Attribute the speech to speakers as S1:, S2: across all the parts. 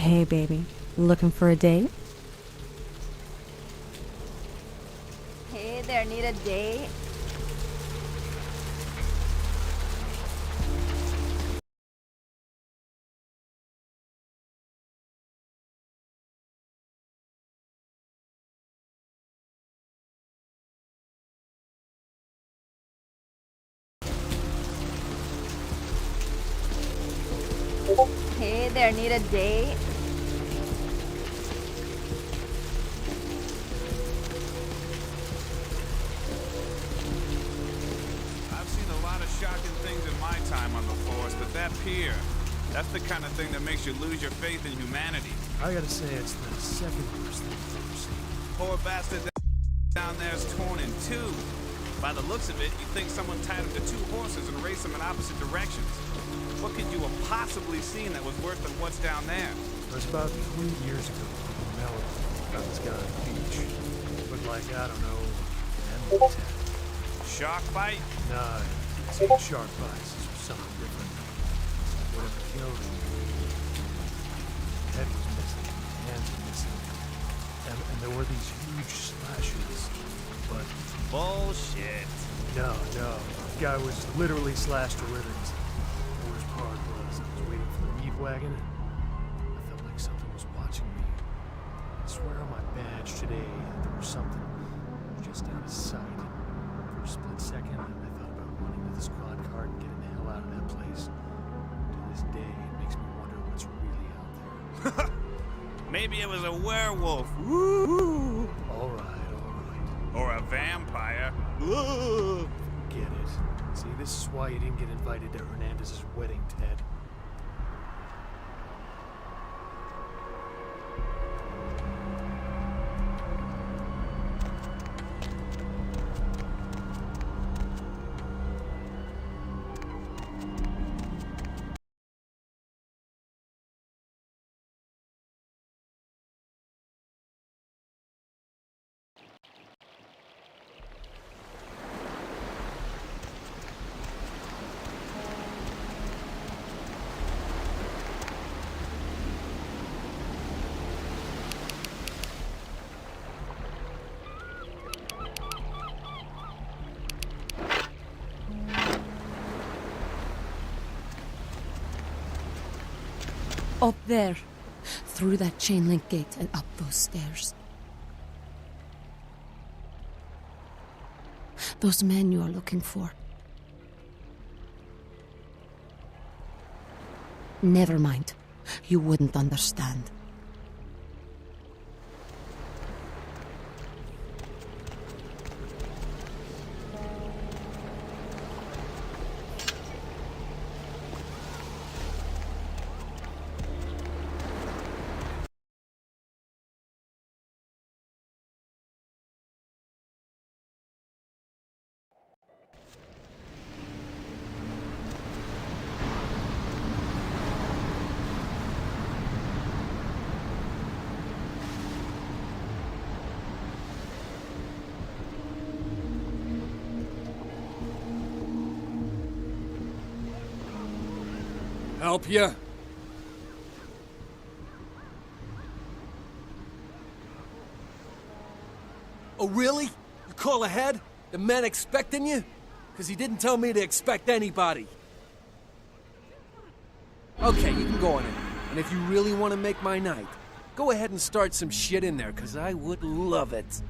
S1: Hey, baby. Looking for a date?
S2: Hey there, need a date? Hey there, need a date?
S3: I've seen a lot of shocking things in my time on the force, but that pier, that's the kind of thing that makes you lose your faith in humanity.
S4: I gotta say, it's the second worst thing I've ever seen.
S3: Poor bastard down there's torn in two. By the looks of it, you think someone tied him to two horses and raced them in opposite directions. What could you have possibly seen that was worse than what's down there?
S4: It was about 3 years ago in Malibu. Found this guy on the beach. Looked like, I don't know, an animal attack.
S3: Shark bite?
S4: Nah, it's shark bites. This was something different. Whatever killed him. Head was missing. Hands were missing. And there were these huge slashes. But
S3: Bullshit.
S4: no. The guy was literally slashed to ribbons. The worst part was I was waiting for the meat wagon. I felt like something was watching me. I swear on my badge today, there was something just out of sight. For a split second, I thought about running to the squad car and getting the hell out of that place. To this day, it makes me wonder what's really out there.
S3: Maybe it was a werewolf. Woo!
S4: All right.
S3: Or a vampire. Ugh.
S4: Get it. See, this is why you didn't get invited to Hernandez's wedding, Ted.
S1: Up there. Through that chain link gate and up those stairs. Those men you are looking for. Never mind. You wouldn't understand.
S5: Help ya? Oh, really? You call ahead? The men expecting you? Because he didn't tell me to expect anybody. Okay, you can go on in. And if you really want to make my night, go ahead and start some shit in there, because I would love it.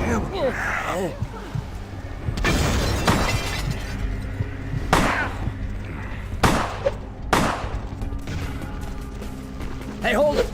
S5: Damn it. Oh. Hey, hold it!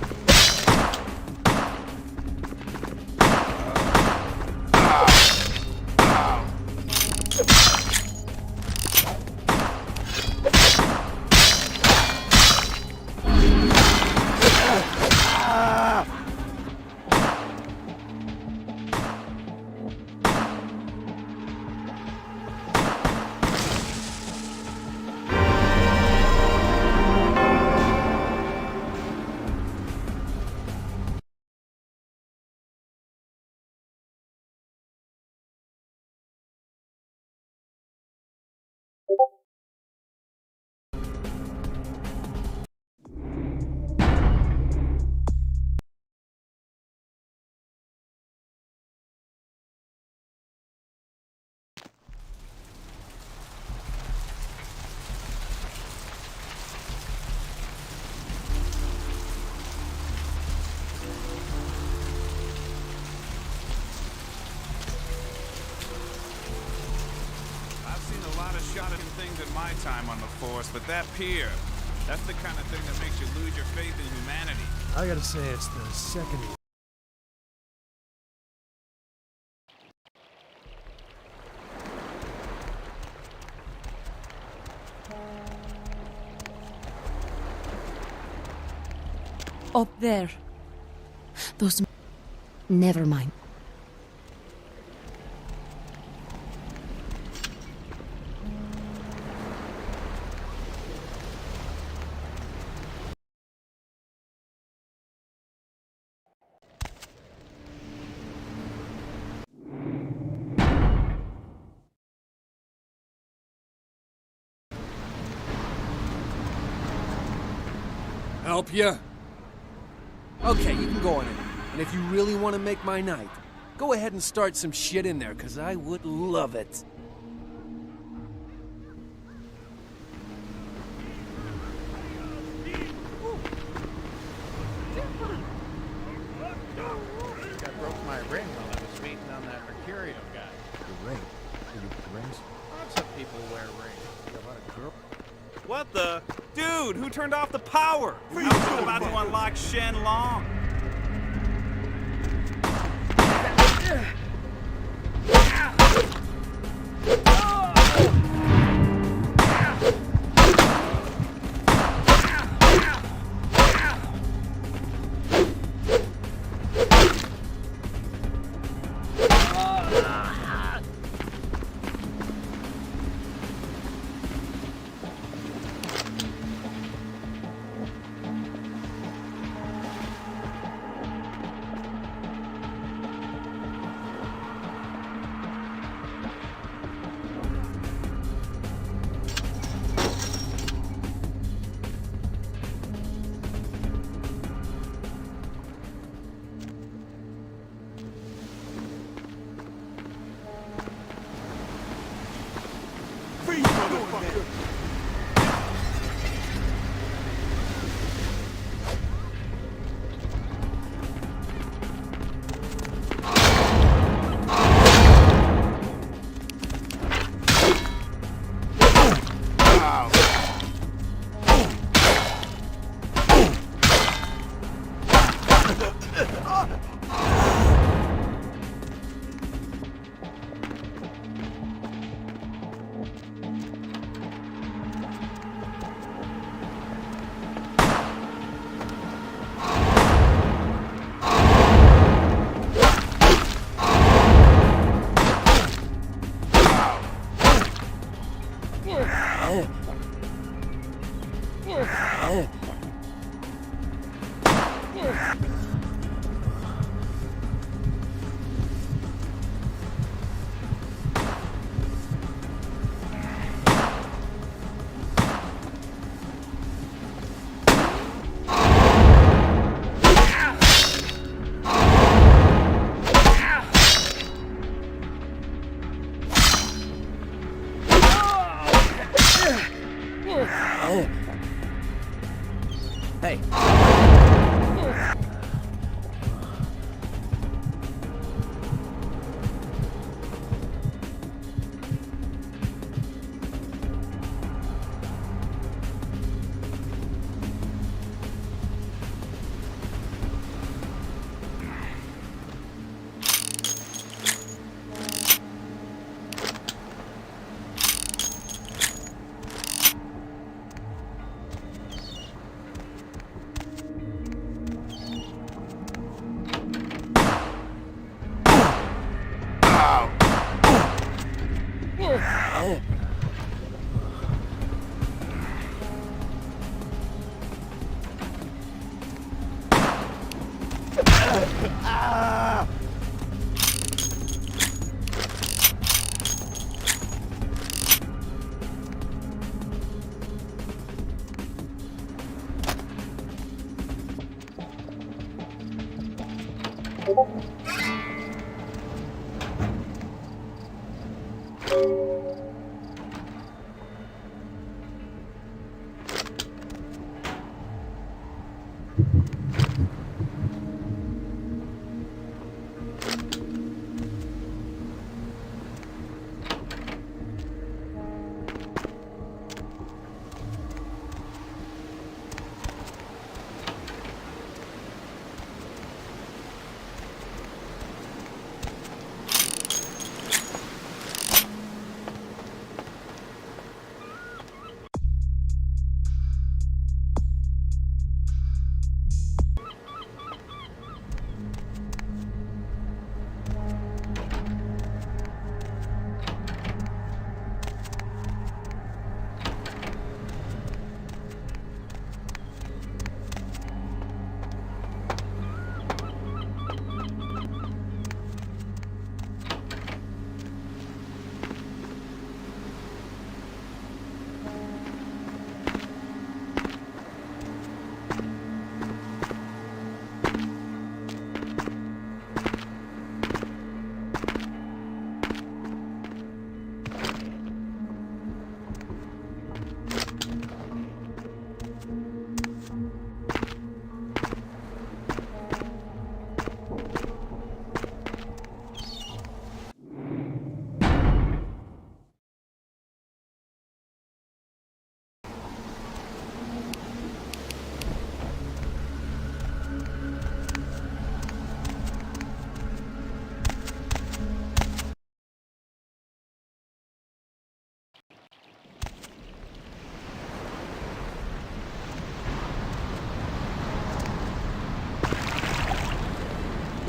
S3: shot at things in my time on the force, but that pier, that's the kind of thing that makes you lose your faith in humanity.
S4: I gotta say, it's the second.
S1: Up there. Those... Never mind.
S5: Help ya? Okay, you can go on in. And if you really want to make my night, go ahead and start some shit in there, because I would love it.
S6: I broke my ring while I was waiting on that Mercurio guy.
S4: The ring. Your rings?
S6: Lots of people wear rings.
S4: A lot of girls.
S3: What the? Dude, who turned off the power? I was about to unlock Shen Long.
S5: Hey.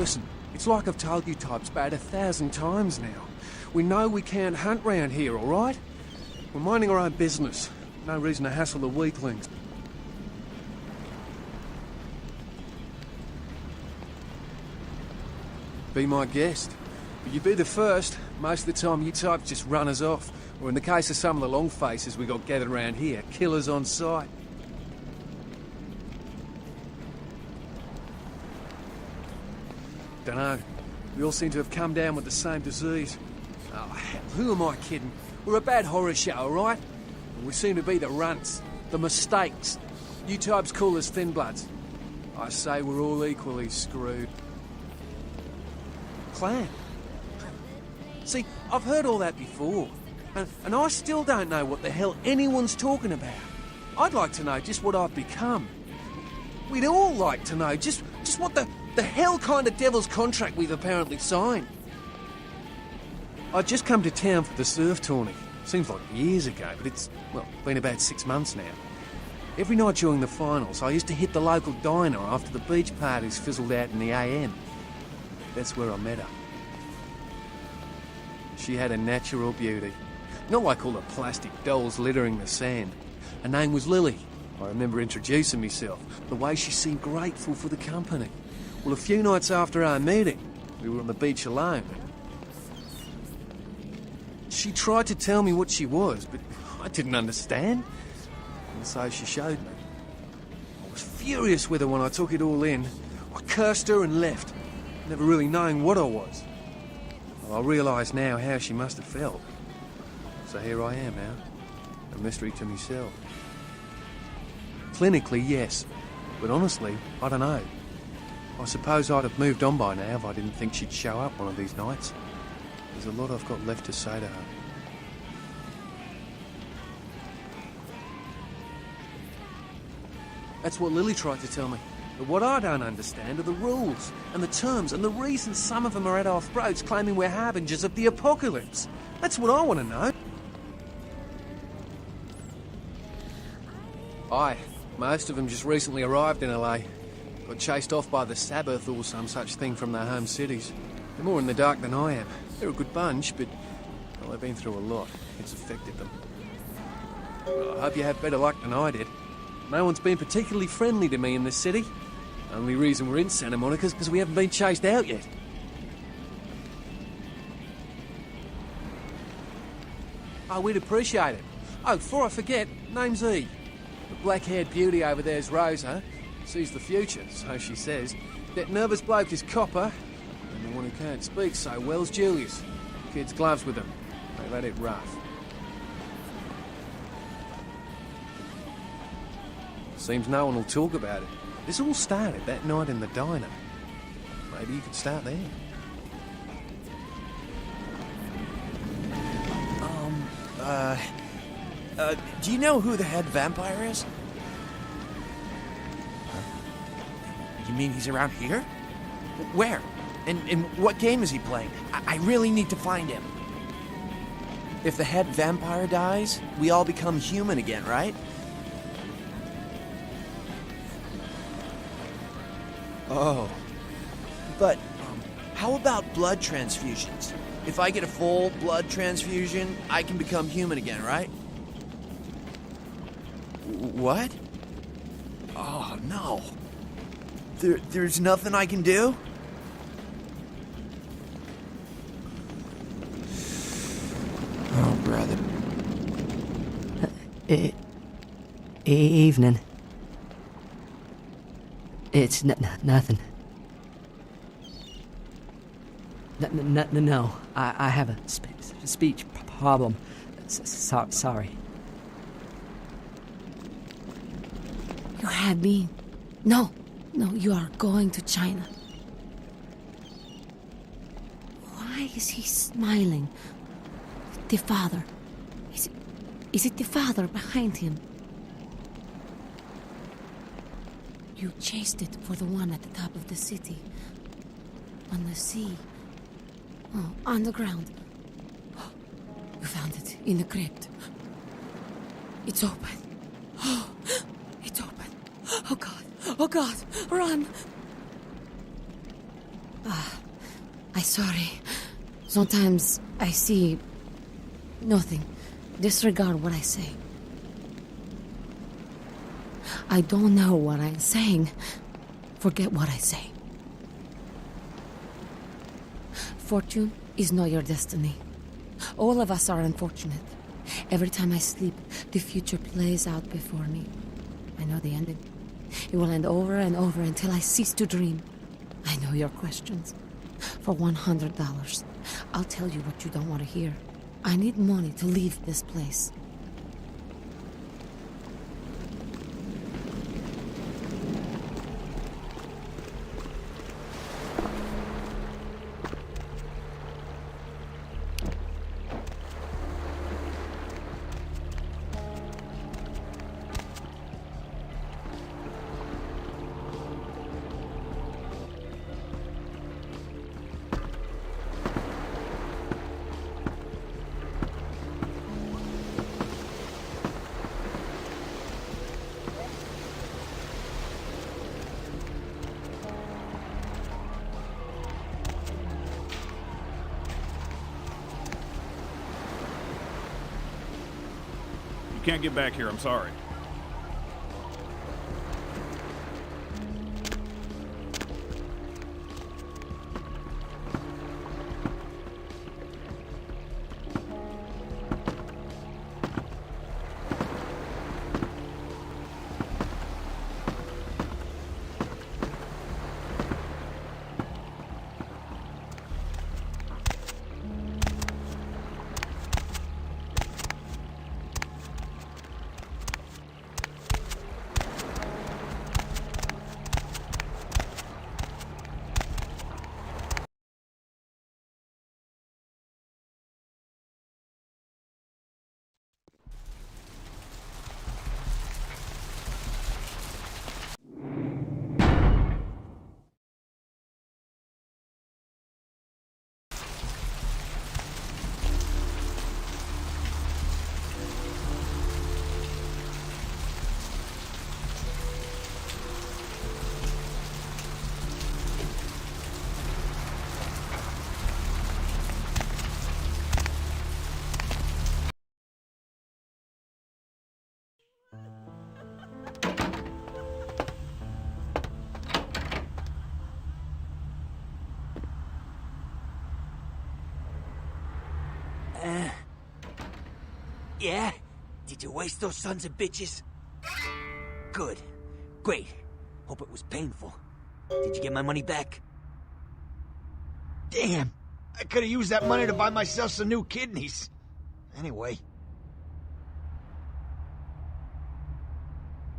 S5: Listen, it's like I've told you types about 1,000 times now. We know we can't hunt round here, all right? We're minding our own business. No reason to hassle the weaklings. Be my guest. But you be the first. Most of the time you types just run us off. Or in the case of some of the long faces we got gathered around here, killers on sight. Dunno. We all seem to have come down with the same disease. Oh, hell, who am I kidding? We're a bad horror show, all right? And we seem to be the runts, the mistakes. You types call us thin bloods. I say we're all equally screwed. Clan? See, I've heard all that before. And I still don't know what the hell anyone's talking about. I'd like to know just what I've become. We'd all like to know just what the hell kind of devil's contract we've apparently signed. I'd just come to town for the surf tourney. Seems like years ago, but it's, well, been about 6 months now. Every night during the finals, I used to hit the local diner after the beach parties fizzled out in the AM. That's where I met her. She had a natural beauty. Not like all the plastic dolls littering the sand. Her name was Lily. I remember introducing myself, the way she seemed grateful for the company. Well, a few nights after our meeting, we were on the beach alone. She tried to tell me what she was, but I didn't understand. And so she showed me. I was furious with her when I took it all in. I cursed her and left, never really knowing what I was. Well, I realise now how she must have felt. So here I am now, a mystery to myself. Clinically, yes, but honestly, I don't know. I suppose I'd have moved on by now if I didn't think she'd show up one of these nights. There's a lot I've got left to say to her. That's what Lily tried to tell me. But what I don't understand are the rules, and the terms, and the reasons some of them are at our throats claiming we're harbingers of the apocalypse. That's what I want to know. Aye, most of them just recently arrived in LA. Got chased off by the Sabbath or some such thing from their home cities. They're more in the dark than I am. They're a good bunch, but, well, they've been through a lot. It's affected them. Well, I hope you have better luck than I did. No one's been particularly friendly to me in this city. Only reason we're in Santa Monica is because we haven't been chased out yet. Oh, we'd appreciate it. Oh, before I forget, name's E. The black-haired beauty over there's Rosa. Sees the future, so she says. That nervous bloke is Copper. And the one who can't speak so well's Julius. Kids' gloves with him. They've had it rough. Seems no one will talk about it. This all started that night in the diner. Maybe you could start there.
S7: Do you know who the head vampire is? Huh? You mean he's around here? Where? And what game is he playing? I really need to find him. If the head vampire dies, we all become human again, right? Oh. But, how about blood transfusions? If I get a full blood transfusion, I can become human again, right? What? Oh, no. There's nothing I can do? Oh, brother.
S8: Evening. It's nothing. No. I have a speech problem. Sorry.
S1: You have been. No, you are going to China. Why is he smiling? The father. Is it the father behind him? You chased it for the one at the top of the city. On the sea. Oh, on the ground. Oh, you found it in the crypt. It's open. Oh, it's open. Oh God, run! I'm sorry. Sometimes I see nothing. Disregard what I say. I don't know what I'm saying. Forget what I say. Fortune is not your destiny. All of us are unfortunate. Every time I sleep, the future plays out before me. I know the ending. It will end over and over until I cease to dream. I know your questions. For $100, I'll tell you what you don't want to hear. I need money to leave this place.
S3: Can't get back here, I'm sorry.
S9: Yeah? Did you waste those sons of bitches? Good. Great. Hope it was painful. Did you get my money back? Damn! I could have used that money to buy myself some new kidneys. Anyway.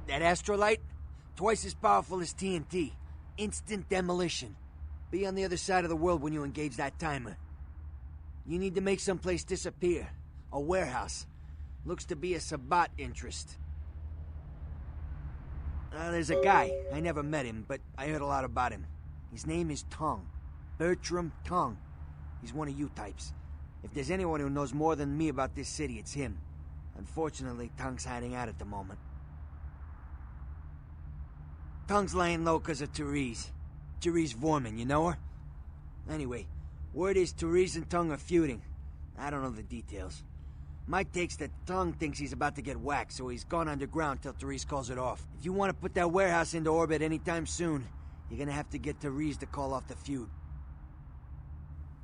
S9: That astrolight? Twice as powerful as TNT. Instant demolition. Be on the other side of the world when you engage that timer. You need to make someplace disappear. A warehouse. Looks to be a Sabbat interest. There's a guy. I never met him, but I heard a lot about him. His name is Tongue. Bertram Tongue. He's one of you types. If there's anyone who knows more than me about this city, it's him. Unfortunately, Tongue's hiding out at the moment. Tongue's laying low because of Therese. Therese Vorman, you know her? Anyway, word is Therese and Tongue are feuding. I don't know the details. My take's that Tongue thinks he's about to get whacked, so he's gone underground till Therese calls it off. If you want to put that warehouse into orbit anytime soon, you're gonna have to get Therese to call off the feud.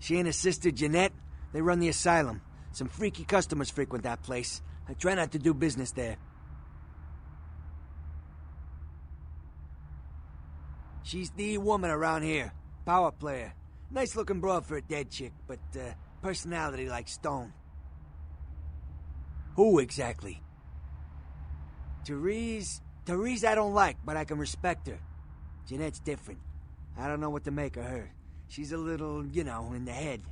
S9: She and her sister Jeanette, they run the asylum. Some freaky customers frequent that place. I try not to do business there. She's the woman around here. Power player. Nice looking broad for a dead chick, but personality like stone. Who exactly? Therese I don't like, but I can respect her. Jeanette's different. I don't know what to make of her. She's a little, you know, in the head.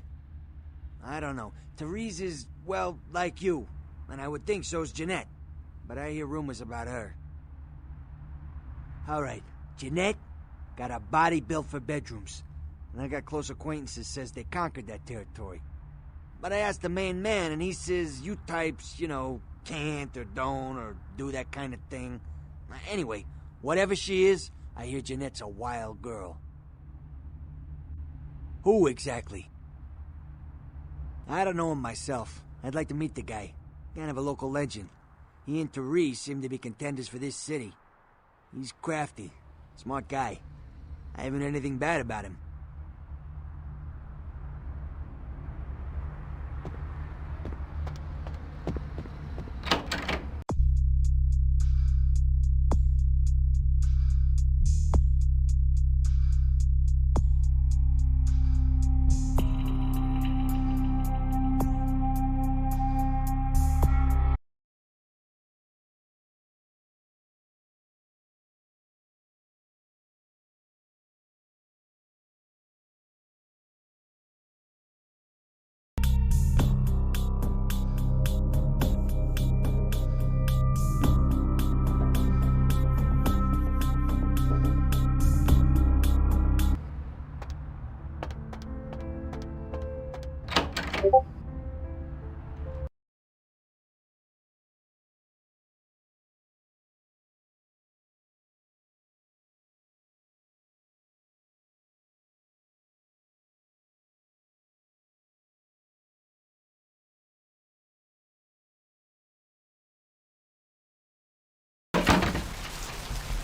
S9: I don't know. Therese is, well, like you. And I would think so's Jeanette. But I hear rumors about her. Alright, Jeanette got a body built for bedrooms. And I got close acquaintances says they conquered that territory. But I asked the main man, and he says you types, you know, can't or don't or do that kind of thing. Anyway, whatever she is, I hear Jeanette's a wild girl. Who exactly? I don't know him myself. I'd like to meet the guy. Kind of a local legend. He and Therese seem to be contenders for this city. He's crafty. Smart guy. I haven't heard anything bad about him.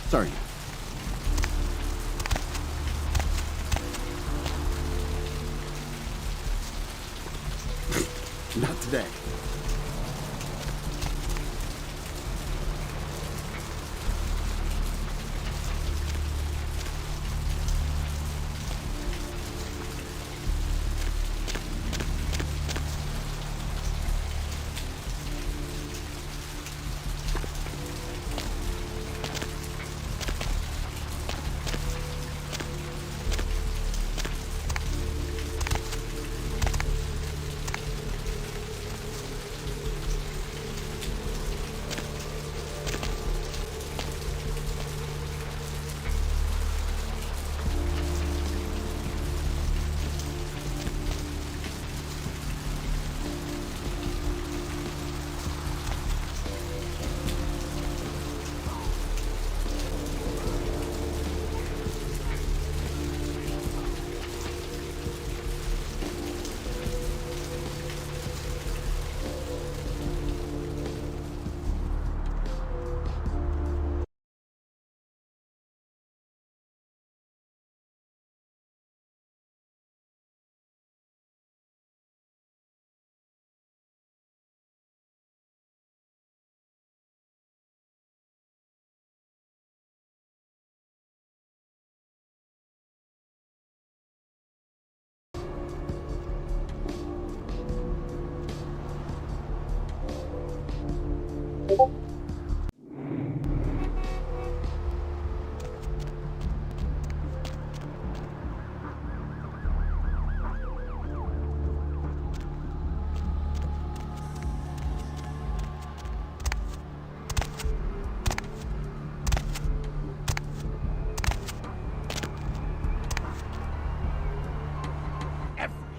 S10: Sorry. Not today.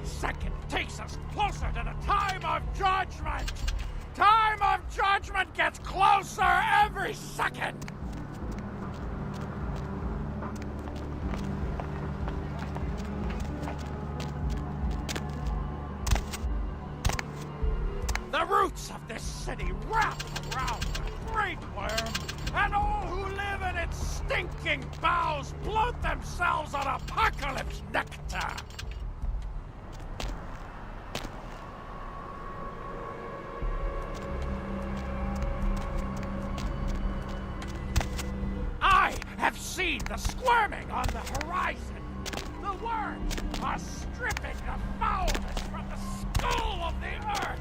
S11: Second takes us closer to the time of judgment! Time of judgment gets closer every second! The roots of this city wrap around the great worm, and all who live in its stinking bowels bloat themselves on apocalypse nectar! I have seen the squirming on the horizon. The worms are stripping the foulness from the skull of the earth.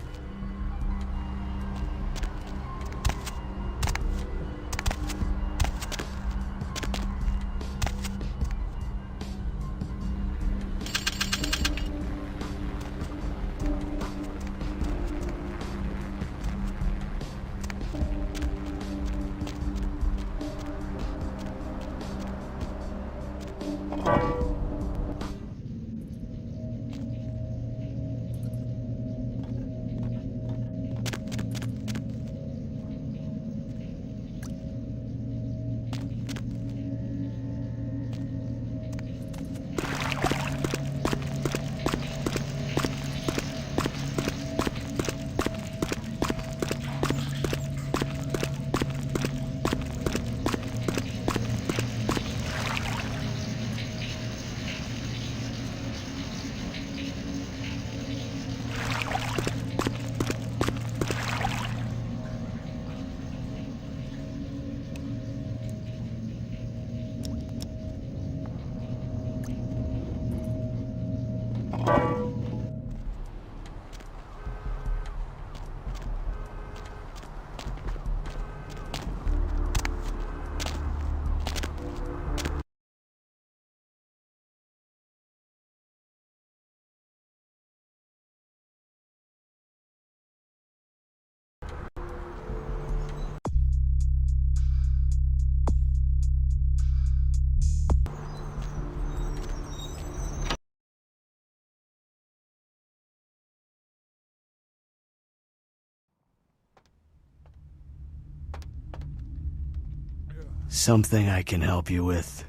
S4: Something I can help you with?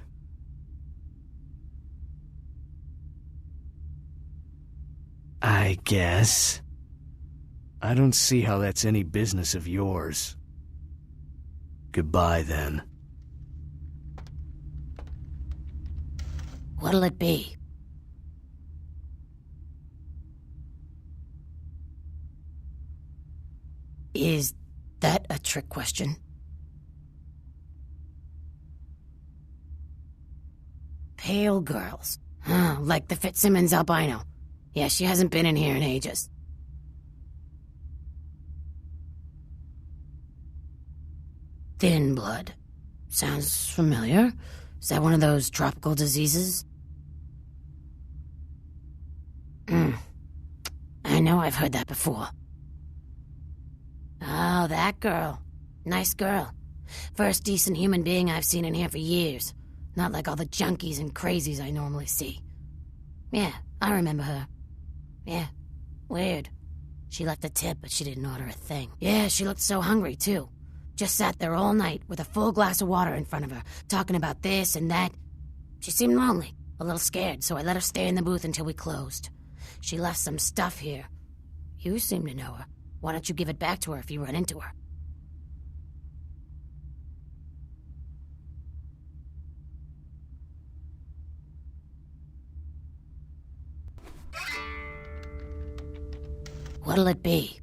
S4: I guess. I don't see how that's any business of yours. Goodbye, then.
S1: What'll it be? Is that a trick question? Pale girls. Huh, like the Fitzsimmons albino. Yeah, she hasn't been in here in ages. Thin blood. Sounds familiar. Is that one of those tropical diseases? I know I've heard that before. Oh, that girl. Nice girl. First decent human being I've seen in here for years. Not like all the junkies and crazies I normally see. Yeah, I remember her. Yeah, weird. She left a tip, but she didn't order a thing. Yeah, she looked so hungry, too. Just sat there all night with a full glass of water in front of her, talking about this and that. She seemed lonely, a little scared, so I let her stay in the booth until we closed. She left some stuff here. You seem to know her. Why don't you give it back to her if you run into her? What'll it be?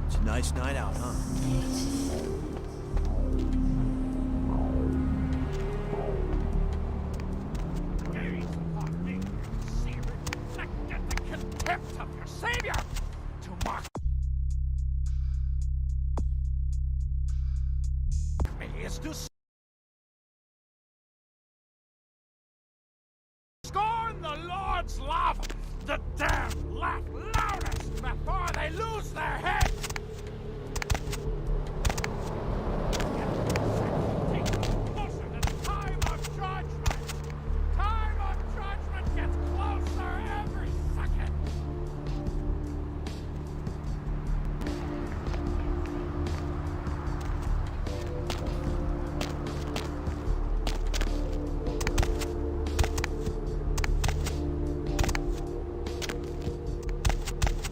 S10: It's a nice night out, huh?
S11: Get the contempt of your savior to mock me is to scorn the Lord's love. The damned laugh loudest before they lose their heads. Closer to the time of judgment. Time of judgment gets closer every second.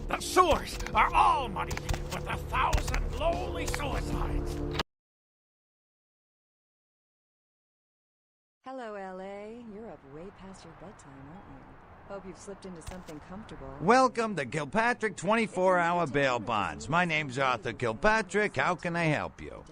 S11: The sewers are all muddied with 1,000 lowly suicides.
S2: Hello, L.A. You're up way past your bedtime, aren't you? Hope you've slipped into something comfortable.
S12: Welcome to Kilpatrick 24-hour bail bonds. My name's Arthur Kilpatrick. How can I help you?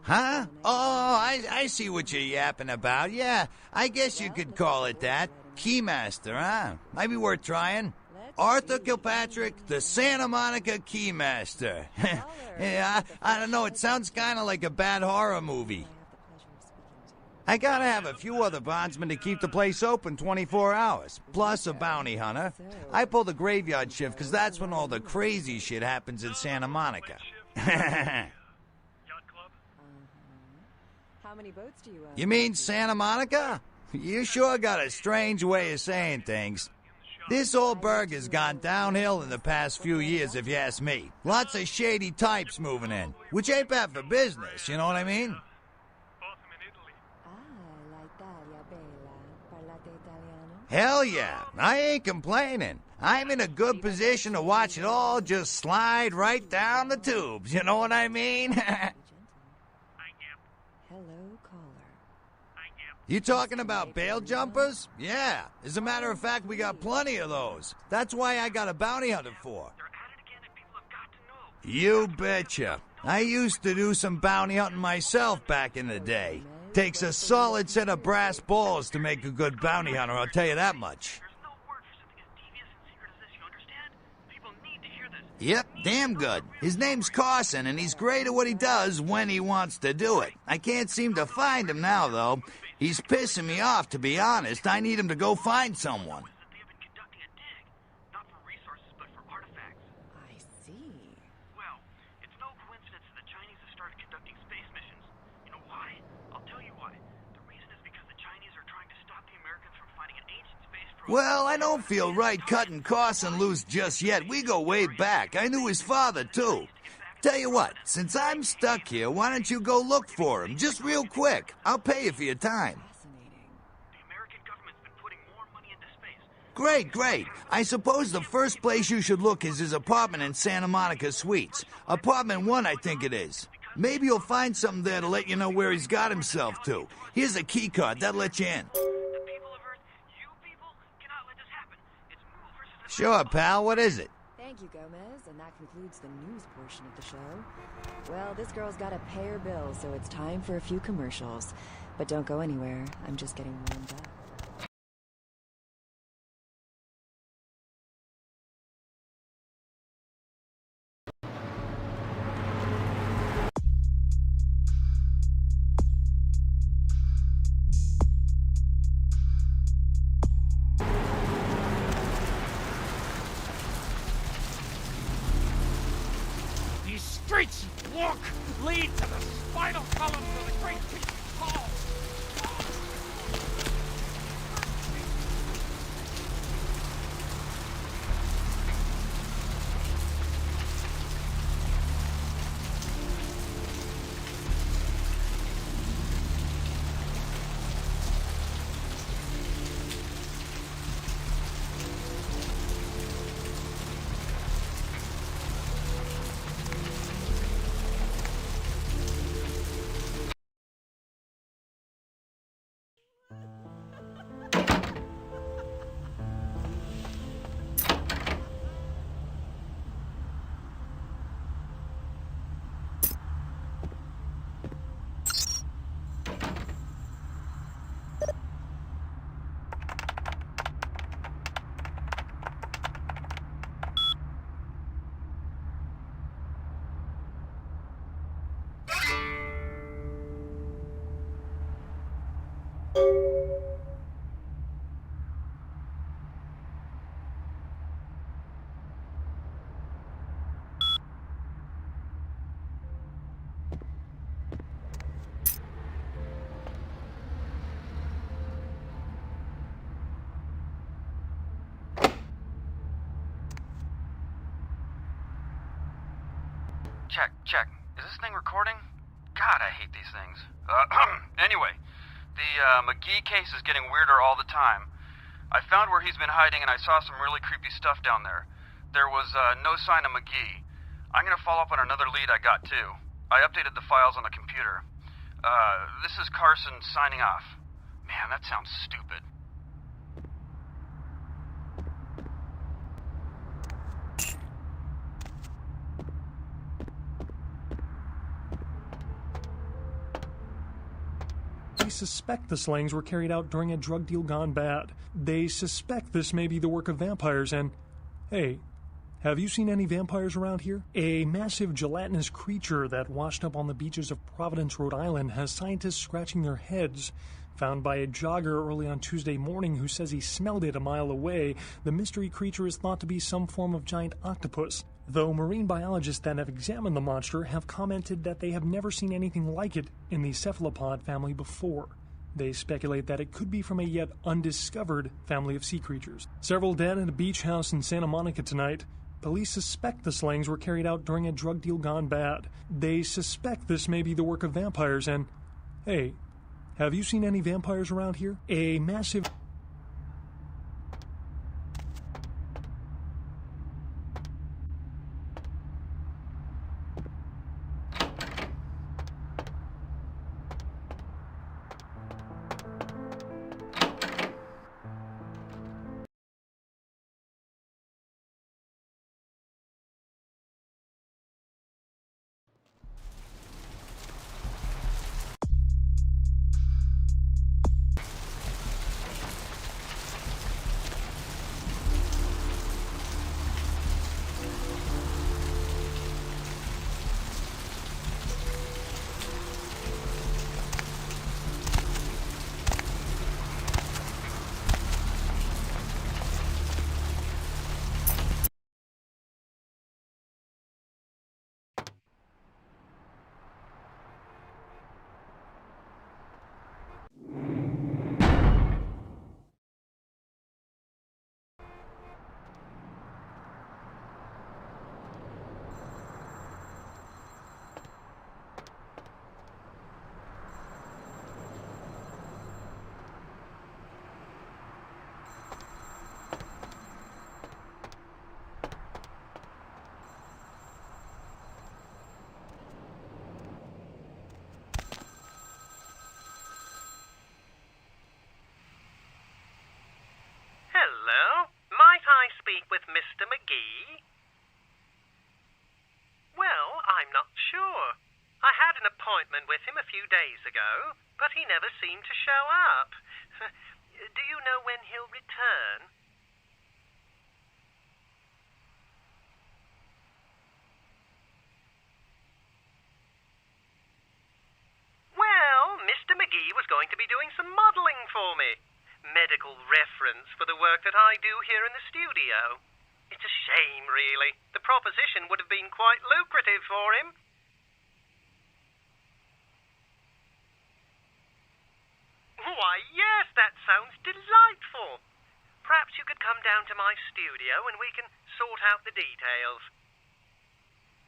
S12: Huh? Oh, I see what you're yapping about. Yeah, I guess you could call it that. Keymaster, huh? Might be worth trying. Arthur Kilpatrick, the Santa Monica Keymaster. Yeah, I don't know, it sounds kind of like a bad horror movie. I gotta have a few other bondsmen to keep the place open 24 hours, plus a bounty hunter. I pull the graveyard shift because that's when all the crazy shit happens in Santa Monica.
S2: How many boats do you own?
S12: You mean Santa Monica? You sure got a strange way of saying things. This old burg has gone downhill in the past few years, if you ask me. Lots of shady types moving in, which ain't bad for business, you know what I mean? Hell yeah, I ain't complaining. I'm in a good position to watch it all just slide right down the tubes, you know what I mean?
S2: Hello, caller.
S12: You talking about bail jumpers? Yeah, as a matter of fact, we got plenty of those. That's why I got a bounty hunter for. You betcha. I used to do some bounty hunting myself back in the day. Takes a solid set of brass balls to make a good bounty hunter, I'll tell you that much. Yep, damn good. His name's Carson, and he's great at what he does when he wants to do it. I can't seem to find him now, though. He's pissing me off, to be honest. I need him to go find someone.
S2: I see.
S13: Well, it's no coincidence that the Chinese have started conducting space missions. You know why? I'll tell you why. The reason is because the Chinese are trying to stop the Americans from finding an ancient space program.
S12: Well, I don't feel right cutting Carson loose just yet. We go way back. I knew his father, too. Tell you what, since I'm stuck here, why don't you go look for him? Just real quick. I'll pay you for your time.
S2: Fascinating.
S13: The American government's been putting more money into space.
S12: Great, great. I suppose the first place you should look is his apartment in Santa Monica Suites. Apartment 1, I think it is. Maybe you'll find something there to let you know where he's got himself to. Here's a key card. That'll let you in.
S13: The people of Earth, you people, cannot let this happen. It's Mool versus...
S12: Sure, pal. What is it?
S2: Thank you, Gomez, and that concludes the news portion of the show. Well, this girl's got to pay her bills, so it's time for a few commercials. But don't go anywhere. I'm just getting warmed up.
S11: Streets walk lead to the spinal columns of the great teaching hall.
S13: Check. Is this thing recording? God, I hate these things. Anyway, the McGee case is getting weirder all the time. I found where he's been hiding and I saw some really creepy stuff down there. There was no sign of McGee. I'm gonna follow up on another lead I got too. I updated the files on the computer. This is Carson signing off. Man, that sounds stupid.
S4: They suspect the slayings were carried out during a drug deal gone bad. They suspect this may be the work of vampires and... Hey, Have you seen any vampires around here? A massive gelatinous creature that washed up on the beaches of Providence, Rhode Island, has scientists scratching their heads. Found by a jogger early on Tuesday morning who says he smelled it a mile away, the mystery creature is thought to be some form of giant octopus. Though marine biologists that have examined the monster have commented that they have never seen anything like it in the cephalopod family before. They speculate that it could be from a yet undiscovered family of sea creatures. Several dead at a beach house in Santa Monica tonight. Police suspect the slayings were carried out during a drug deal gone bad. They suspect this may be the work of vampires and... Hey, have you seen any vampires around here? A massive...
S14: Hello? Might I speak with Mr. McGee? Well, I'm not sure. I had an appointment with him a few days ago, but he never seemed to show up. Do you know when he'll return? Well, Mr. McGee was going to be doing some modeling for me. Medical reference for the work that I do here in the studio. It's a shame, really. The proposition would have been quite lucrative for him. Why, yes, that sounds delightful. Perhaps you could come down to my studio and we can sort out the details.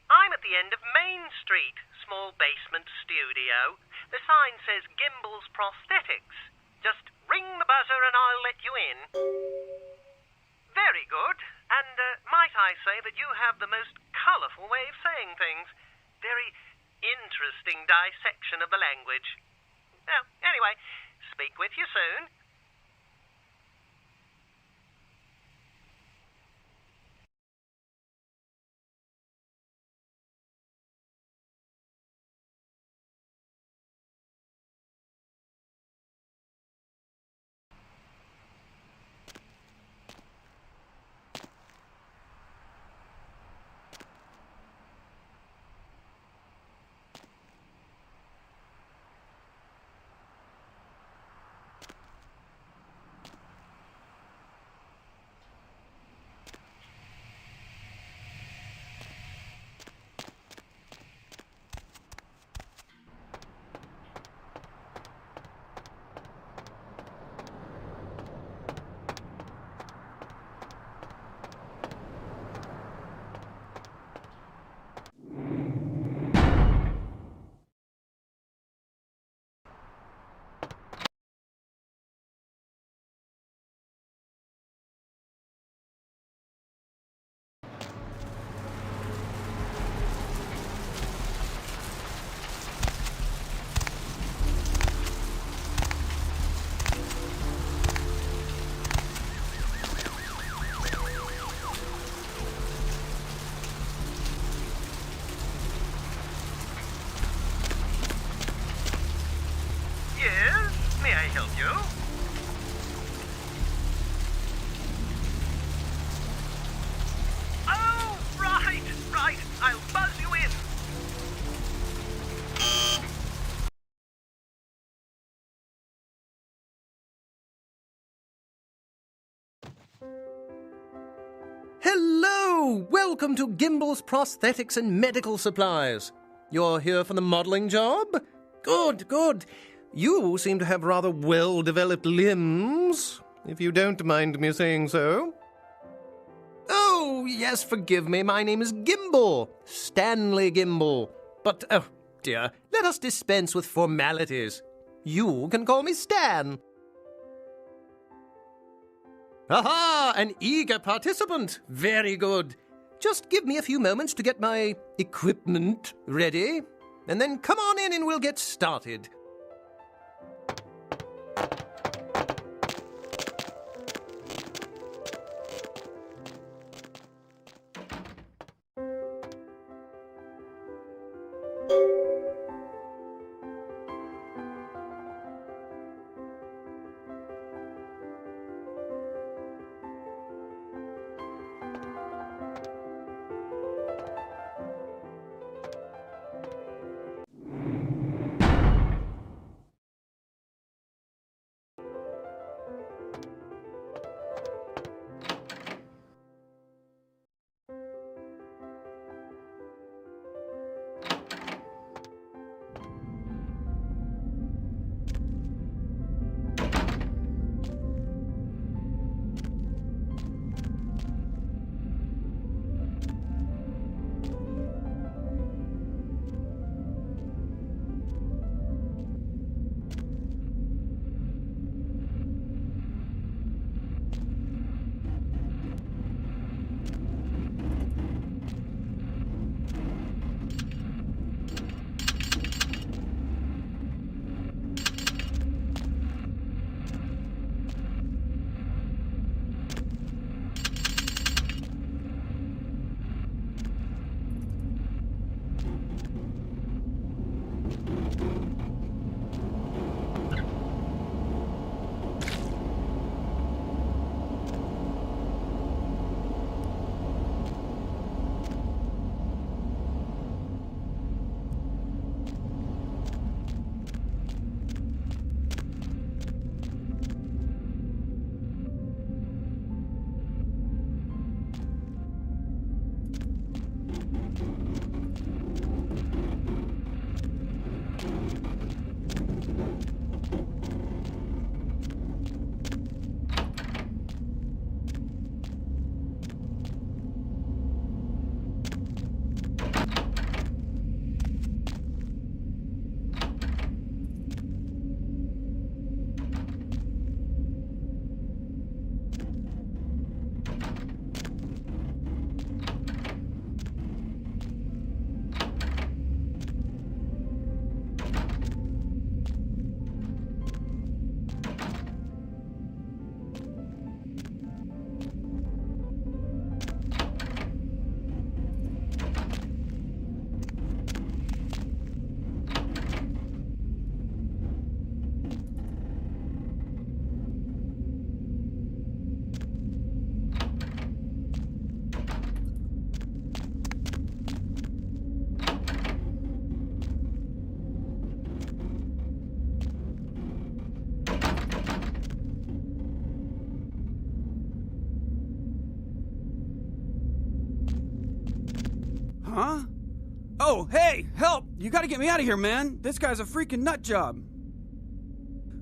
S14: I'm at the end of Main Street, small basement studio. The sign says Gimbel's Prosthetics. Just ring the buzzer and I'll let you in. Very good. And might I say that you have the most colourful way of saying things. Very interesting dissection of the language. Well, anyway, speak with you soon.
S15: So, welcome to Gimbel's Prosthetics and Medical Supplies. You're here for the modeling job? Good, good. You seem to have rather well-developed limbs, if you don't mind me saying so. Oh, yes, forgive me. My name is Gimbel. Stanley Gimbel. But, oh, dear, let us dispense with formalities. You can call me Stan. Aha! An eager participant. Very good. Just give me a few moments to get my equipment ready, and then come on in and we'll get started.
S13: Huh? Oh, hey, help! You gotta get me out of here, man. This guy's a freaking nut job.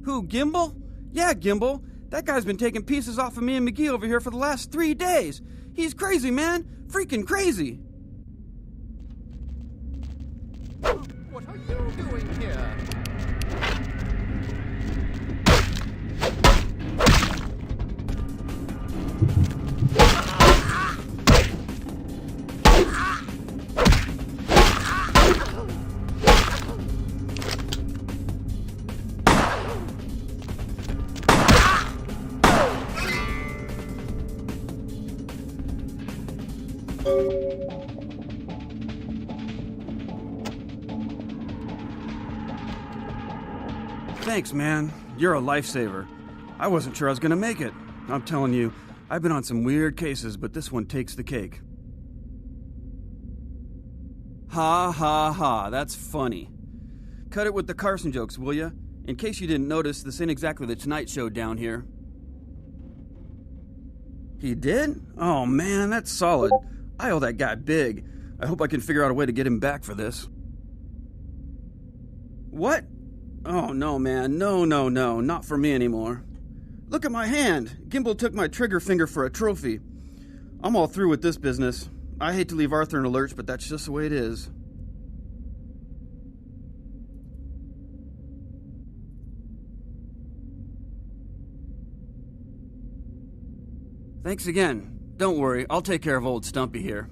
S13: Who, Gimbel? Yeah, Gimbel. That guy's been taking pieces off of me and McGee over here for the last 3 days. He's crazy, man. Freaking crazy.
S15: What are you doing here?
S13: Thanks, man. You're a lifesaver. I wasn't sure I was gonna make it. I'm telling you, I've been on some weird cases, but this one takes the cake. Ha ha ha, that's funny. Cut it with the Carson jokes, will ya? In case you didn't notice, this ain't exactly the Tonight Show down here. He did? Oh man, that's solid.
S16: I owe that guy big. I hope I can figure out a way to get him back for this. What? Oh, no, man. No, not for me anymore. Look at my hand. Gimbal took my trigger finger for a trophy. I'm all through with this business. I hate to leave Arthur in a lurch, but that's just the way it is. Thanks again. Don't worry, I'll take care of old Stumpy here.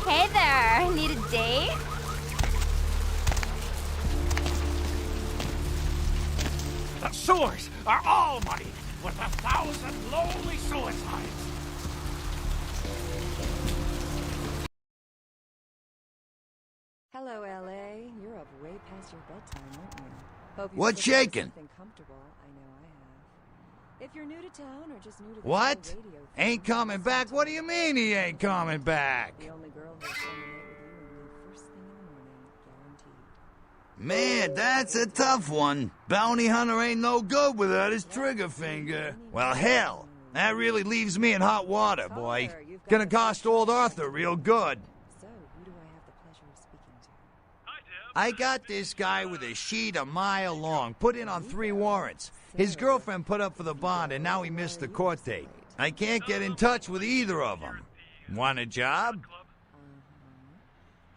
S17: Hey there, need a date?
S11: The sewers are all muddy with 1,000 lonely suicides.
S2: Hello, LA. You're up way past your bedtime, aren't you? Hope you
S12: What's
S2: slept
S12: shaking?
S2: something comfortable. I know I have. If you're new to town or just new to the
S12: What?
S2: whole radio thing,
S12: Ain't coming back? What do you mean he ain't coming back?
S2: the only girl who'll spend the night with you will leave first thing in the morning, guaranteed.
S12: Man, that's a tough one. Bounty hunter ain't no good without his trigger finger. Well, hell, that really leaves me in hot water, boy. Gonna cost old Arthur real good.
S2: So, who do I have the pleasure of speaking to?
S12: I got this guy with a sheet a mile long, put in on 3 warrants. His girlfriend put up for the bond, and now he missed the court date. I can't get in touch with either of them. Want a job?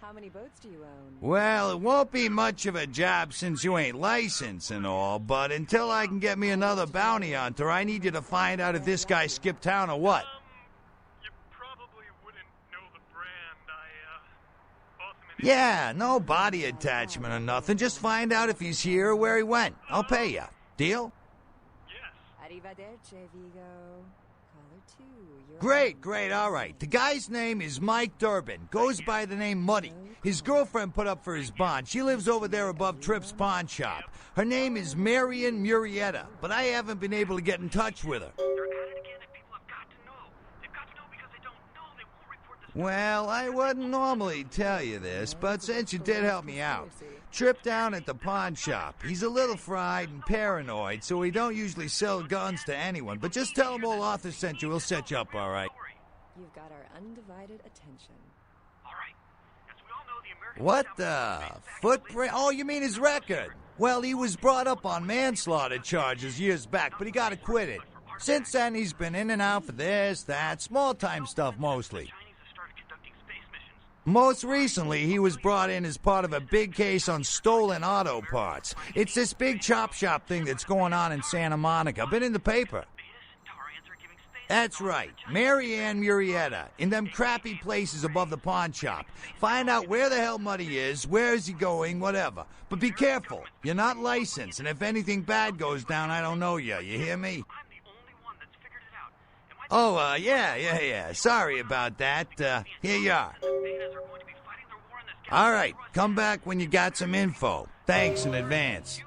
S2: How many boats do you own?
S12: Well, it won't be much of a job since you ain't licensed and all, but until I can get me another bounty hunter, I need you to find out if this guy skipped town or what.
S11: You probably wouldn't know the brand. Bought them in
S12: Yeah, no body attachment or nothing. Just find out if he's here or where he went. I'll pay you. Deal?
S2: Arrivederci, Vigo. Caller 2. You're
S12: Great, all right. The guy's name is Mike Durbin. Goes by the name Muddy. His girlfriend put up for his bond. She lives over there above Tripp's pawn shop. Her name is Marion Murrieta, but I haven't been able to get in touch with her. Well, I wouldn't normally tell you this, but since you did help me out, Tripp down at the pawn shop. He's a little fried and paranoid, so he don't usually sell guns to anyone. But just tell him old Arthur sent you. He'll set you up all right.
S2: You've got our undivided attention.
S12: What the? Footprint? Oh, you mean his record? Well, he was brought up on manslaughter charges years back, but he got acquitted. Since then, he's been in and out for this, that, small-time stuff mostly. Most recently, he was brought in as part of a big case on stolen auto parts. It's this big chop shop thing that's going on in Santa Monica. Been in the paper. That's right. Mary Ann Murrieta, in them crappy places above the pawn shop. Find out where the hell Muddy is, where is he going, whatever. But be careful. You're not licensed, and if anything bad goes down, I don't know you. You hear me? Oh, yeah. Sorry about that. Here you are. All right, come back when you got some info. Thanks in advance.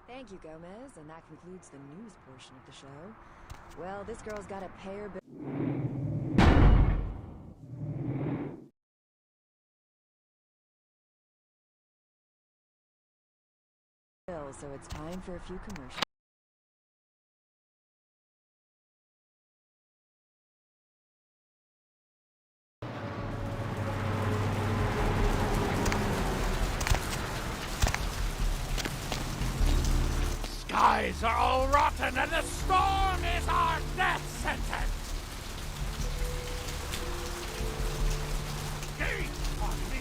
S2: Thank you, Gomez, and that concludes the news portion of the show. Well, this girl's got to pay her bills, so it's time for a few commercials.
S11: Skies are all rotten and the storm is our death sentence! Gaze on me,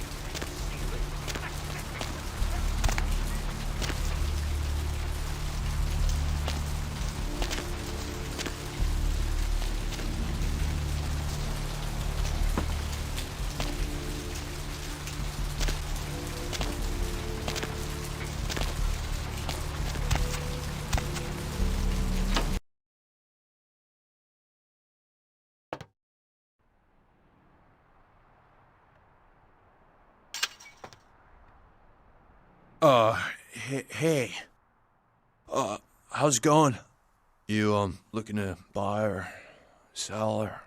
S7: Hey. How's it going? You, looking to buy or sell or...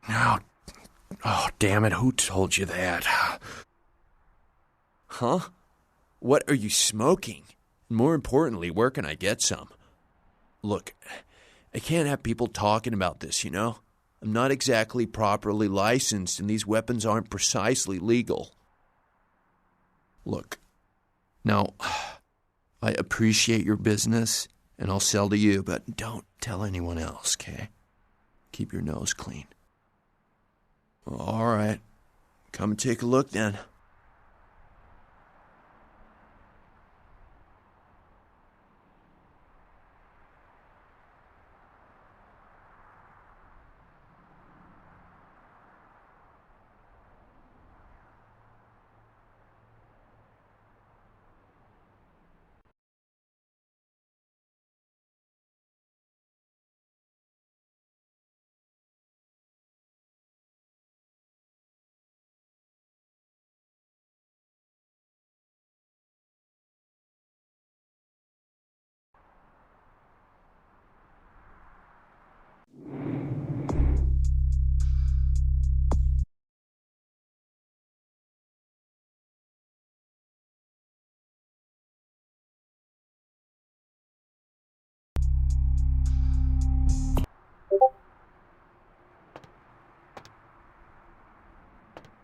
S7: No. Oh, damn it, who told you that? Huh? What are you smoking? More importantly, where can I get some? Look, I can't have people talking about this, you know? I'm not exactly properly licensed, and these weapons aren't precisely legal. Look, now, I appreciate your business, and I'll sell to you, but don't tell anyone else, okay? Keep your nose clean. All right. Come and take a look, then.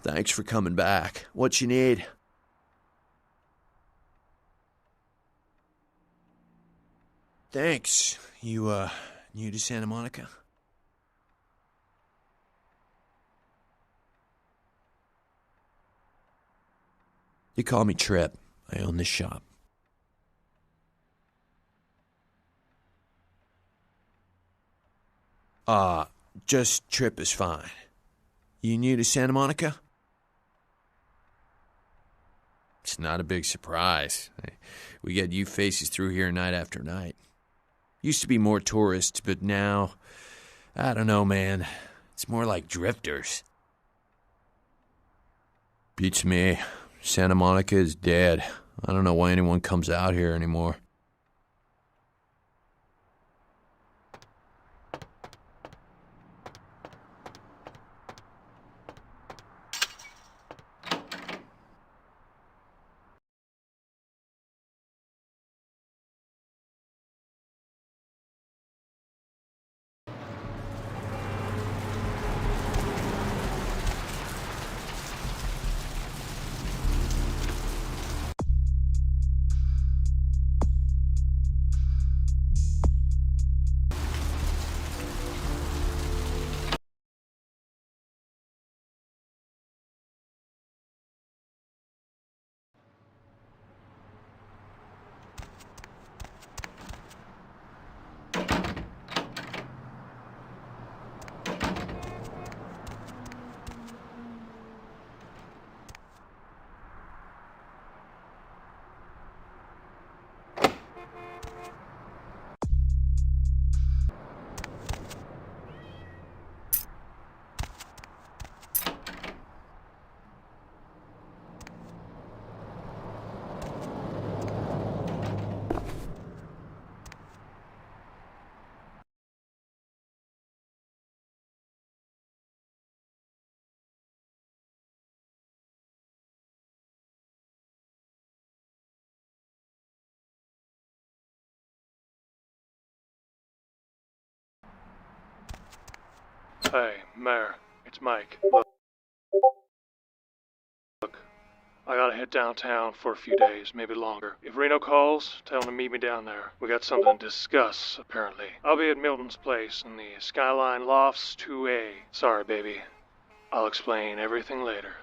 S7: Thanks for coming back. What you need? Thanks. You, new to Santa Monica? You call me Trip. I own this shop. Just Trip is fine. You new to Santa Monica? It's not a big surprise. We get you faces through here night after night. Used to be more tourists, but now, I don't know, man. It's more like drifters. Beats me. Santa Monica is dead. I don't know why anyone comes out here anymore.
S4: Hey, Mayor, it's Mike. Look, I gotta head downtown for a few days, maybe longer. If Reno calls, tell him to meet me down there. We got something to discuss, apparently. I'll be at Milton's place in the Skyline Lofts 2A. Sorry, baby. I'll explain everything later.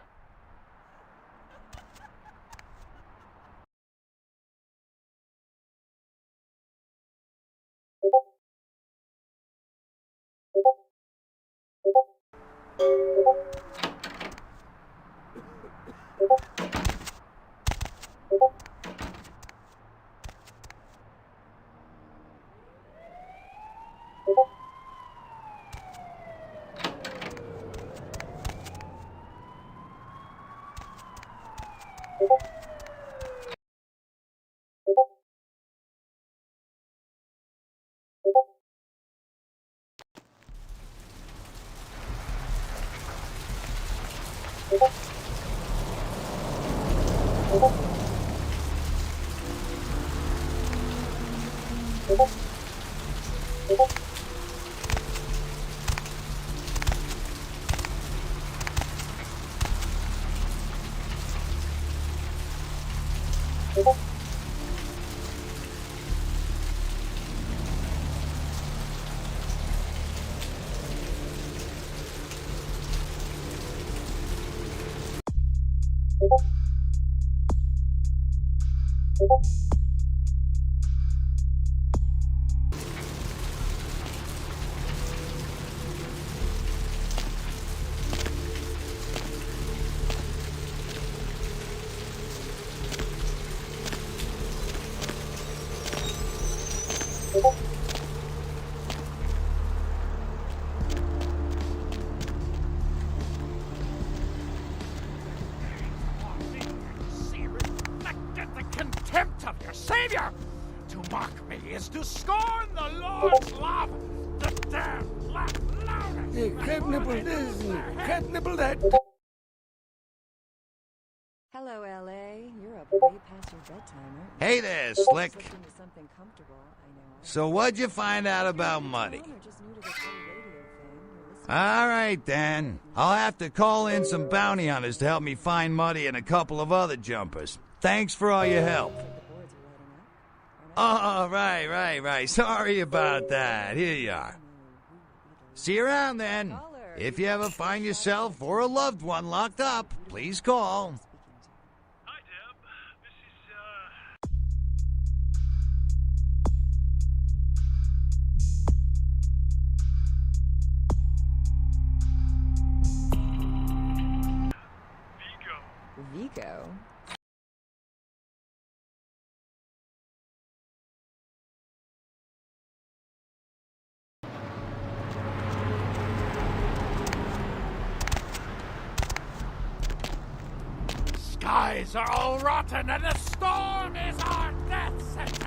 S11: Contempt of your savior! To mock me is to scorn the Lord's love! The damned laugh loudest!
S2: Hello, L.A. You're up way past your bedtime, aren't you?
S12: Hey there, Slick.
S2: Slipped into something comfortable, I know.
S12: So what'd you find out about Muddy? All right, then. I'll have to call in some bounty hunters to help me find Muddy and a couple of other jumpers. Thanks for all your help. Oh, right. Sorry about that. Here you are. See you around, then. If you ever find yourself or a loved one locked up, please call.
S2: Vico?
S11: Skies are all rotten and the storm is our death sentence!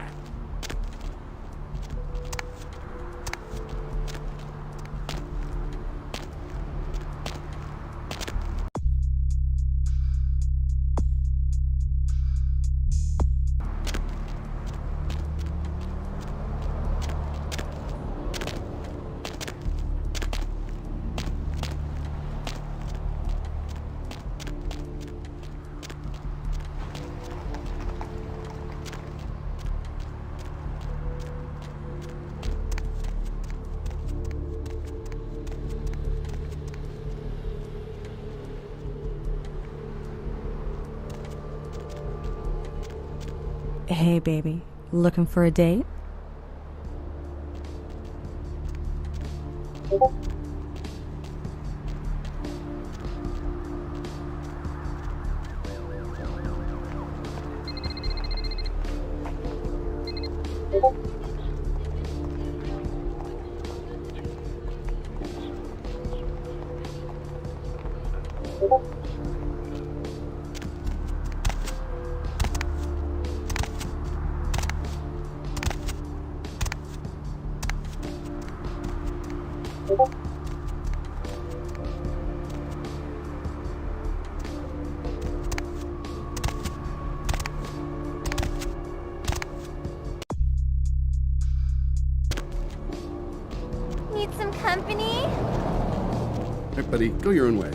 S18: Hey, baby. Looking for a date?
S19: buddy. Go your own way.